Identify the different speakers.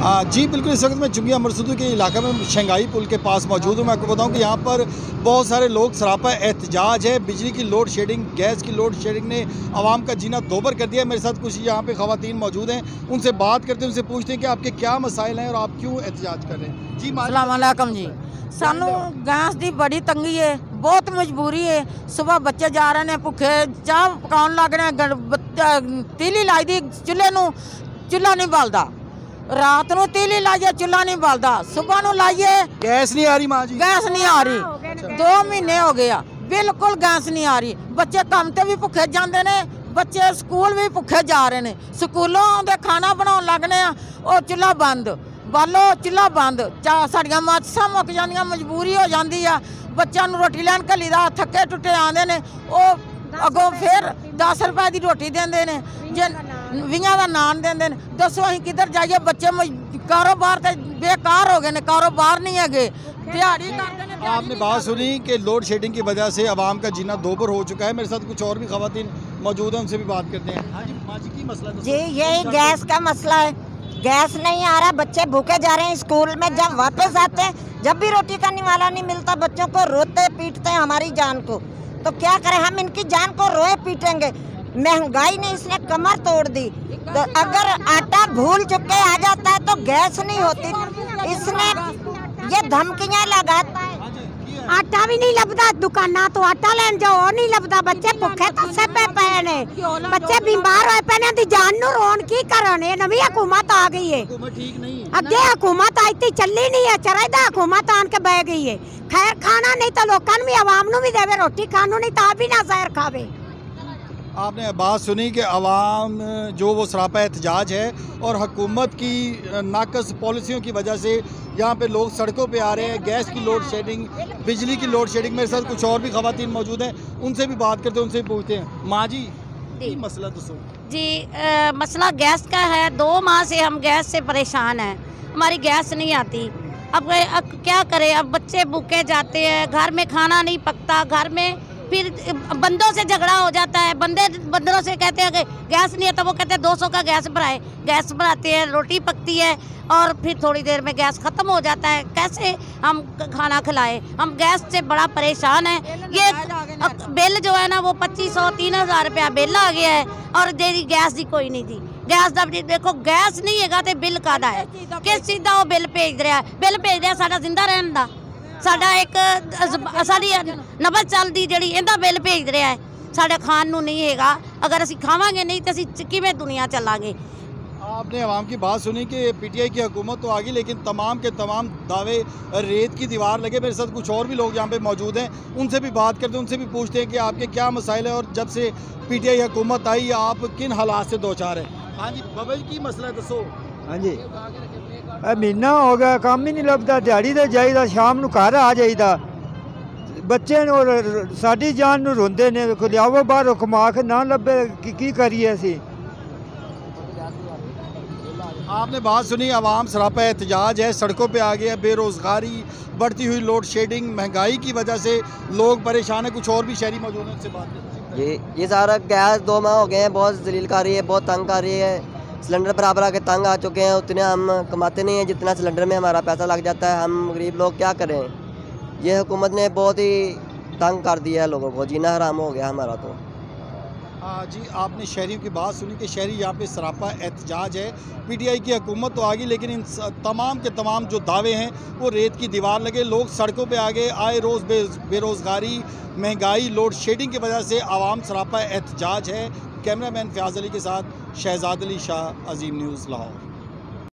Speaker 1: जी बिल्कुल, इस वक्त मैं चुंगिया मरसूदू के इलाके में शंघाई पुल के पास मौजूद हूँ। मैं आपको बताऊँ कि यहाँ पर बहुत सारे लोग सरापा एहतजाज है। बिजली की लोड शेडिंग, गैस की लोड शेडिंग ने आवाम का जीना दोबर कर दिया। मेरे साथ कुछ यहाँ पे ख़वातीन मौजूद हैं, उनसे बात करते हैं, उनसे पूछते हैं कि आपके क्या मसाइल हैं और आप क्यों एहतजाज कर रहे हैं। जी
Speaker 2: अस्सलाम वालेकुम जी। सानू गैस की बड़ी तंगी है, बहुत मजबूरी है। सुबह बच्चे जा रहे हैं भुखे, चाह पकाउन लग रहे हैं, तीली लाई दी चूल्हे नूं, चूल्हा नहीं बलदा। रात को तीली लाइए, चूल्हा नहीं बलदा। सुबह को लाइए,
Speaker 1: गैस नहीं आ रही माँ जी?
Speaker 2: गैस नहीं आ रही। 2 महीने हो गया, बिल्कुल गैस नहीं आ रही। बच्चे काम ते भी भुखे जाते हैं, बच्चे स्कूल भी भुखे जा रहे हैं। स्कूलों आते खाना बनाने लगने, और चूल्हा बंद, बालो चूल्हा बंद। साड़ियां माचिसां मुक जांदियां, मजबूरी हो जाती है। बच्चों को रोटी लैन घली दा, थके टुटे आते हैं, अगों फिर 10 रुपए की रोटी देंदे ने, जे 20 का नान देंदे ने। दसो असीं किधर जाइए? बच्चे कारोबार ते बेकार हो गए ने, कारोबार नहीं है, दिहाड़ी करते ने।
Speaker 1: आपने बात सुनी कि लोड शेडिंग की वजह से आवाम का जीना दोबर हो चुका है। मेरे साथ कुछ और भी ख़वातीन मौजूद हैं, उनसे भी बात करते हैं। हाँ जी माँ जी, की मसला है?
Speaker 3: जी यही गैस का मसला है। गैस नहीं आ रहा, बच्चे भूखे जा रहे हैं स्कूल में। जब वापस आते हैं, जब भी रोटी का निवाला नहीं मिलता, बच्चों को रोते पीटते हैं हमारी जान को। तो क्या करें, हम इनकी जान को रोए पीटेंगे। महंगाई ने इसने कमर तोड़ दी। तो अगर आटा भूल चुके आ जाता है तो गैस नहीं होती। इसने ये धमकियां लगाता है।
Speaker 4: आटा भी नहीं लभदा, दुकाना तो आटा लेन जाओ नहीं लभदा। बच्चे भुखे तसे पे पे ने, बच्चे बीमार होए पे ने, दी जान नू रोन की करन। नवी हुकूमत आ गई है,
Speaker 1: ठीक नहीं है।
Speaker 4: अगे हुकूमत आई थी, चली नहीं है। चराइदा हुकूमत आन के बह गई है। खैर खाना नहीं तो लोगों भी, आवाम नू भी देवे रोटी खानू, नहीं तो भी ना जहर खावे।
Speaker 1: आपने बात सुनी कि अवाम जो वो सरापा एहतजाज है और हुकूमत की नाकस पॉलिसियों की वजह से यहाँ पे लोग सड़कों पे आ रहे हैं। गैस की लोड शेडिंग, बिजली की लोड शेडिंग। मेरे साथ कुछ और भी ख़वातीन मौजूद हैं, उनसे भी बात करते हैं, उनसे भी पूछते हैं। माँ जी, मसला दसो
Speaker 5: जी। मसला गैस का है। 2 माह से हम गैस से परेशान हैं, हमारी गैस नहीं आती। अब क्या करें? अब बच्चे भूखे जाते हैं, घर में खाना नहीं पकता, घर में फिर बंदों से झगड़ा हो जाता है। बंदरों से कहते हैं कि गैस नहीं है, तो वो कहते हैं 200 का गैस भराए। गैस भराते हैं, रोटी पकती है, और फिर थोड़ी देर में गैस ख़त्म हो जाता है। कैसे हम खाना खिलाएं? हम गैस से बड़ा परेशान हैं। ये बिल जो है ना, वो 2500-3000 रुपया बिल आ गया है, और देरी गैस की कोई नहीं थी। गैस का देखो, गैस नहीं है तो बिल कादा है कि सीधा वो बिल भेज रहा है। बिल भेज रहा साडा जिंदा रहने का, साडा एक साड़ी नबल चलती जी इहदा बिल भेज रहा है। साडे खान नूं नहीं हैगा। अगर असीं खावांगे नहीं तो असीं किवें दुनिया चलांगे?
Speaker 1: आपने आवाम की बात सुनी कि पीटीआई की हुकूमत तो आ गई, लेकिन तमाम के तमाम दावे रेत की दीवार लगे। मेरे साथ कुछ और भी लोग यहाँ पे मौजूद हैं, उनसे भी बात करते हैं, उनसे भी पूछते हैं कि आपके क्या मसाइल है और जब से पीटीआई हुकूमत आई आप किन हालात से दो चार हैं। हाँ जी बाबा जी, की मसला है दसो।
Speaker 6: हाँ जी, महीना हो गया, काम ही नहीं लभदा। दिहाड़ी ते जाईदा, शाम नूं घर आ जाईदा। बच्चे और साडी जान नूं रोंदे ने, लियावो बाहर कमा के ना लभे, की करिए असीं।
Speaker 1: आपने बात सुनी, आवाम सरापा एहतजाज है, सड़कों पे आ गया। बेरोज़गारी, बढ़ती हुई लोड शेडिंग, महंगाई की वजह से लोग परेशान हैं। कुछ और भी शहरी मौजूद हैं, उनसे बात करते हैं।
Speaker 7: ये सारा गैस 2 माह हो गए हैं, बहुत जलील कर रही है, बहुत तंग कर रही है। सिलेंडर बराबर आके तंग आ चुके हैं। उतने हम कमाते नहीं हैं जितना सिलेंडर में हमारा पैसा लग जाता है। हम गरीब लोग क्या करें? ये हुकूमत ने बहुत ही तंग कर दिया है लोगों को, जीना हराम हो गया हमारा। तो
Speaker 1: जी आपने शहरियों की बात सुनी कि शहरी यहाँ पे सरापा एहतजाज है। पीटीआई की हुकूमत तो आ गई, लेकिन इन तमाम के तमाम जो दावे हैं वो रेत की दीवार लगे। लोग सड़कों पे आ गए। आए रोज़ बेरोज़गारी, महंगाई, लोड शेडिंग की वजह से आवाम सरापा एहतजाज है। कैमरामैन फ़याज़ अली के साथ शहजाद अली शाह, अजीम न्यूज़, लाहौर।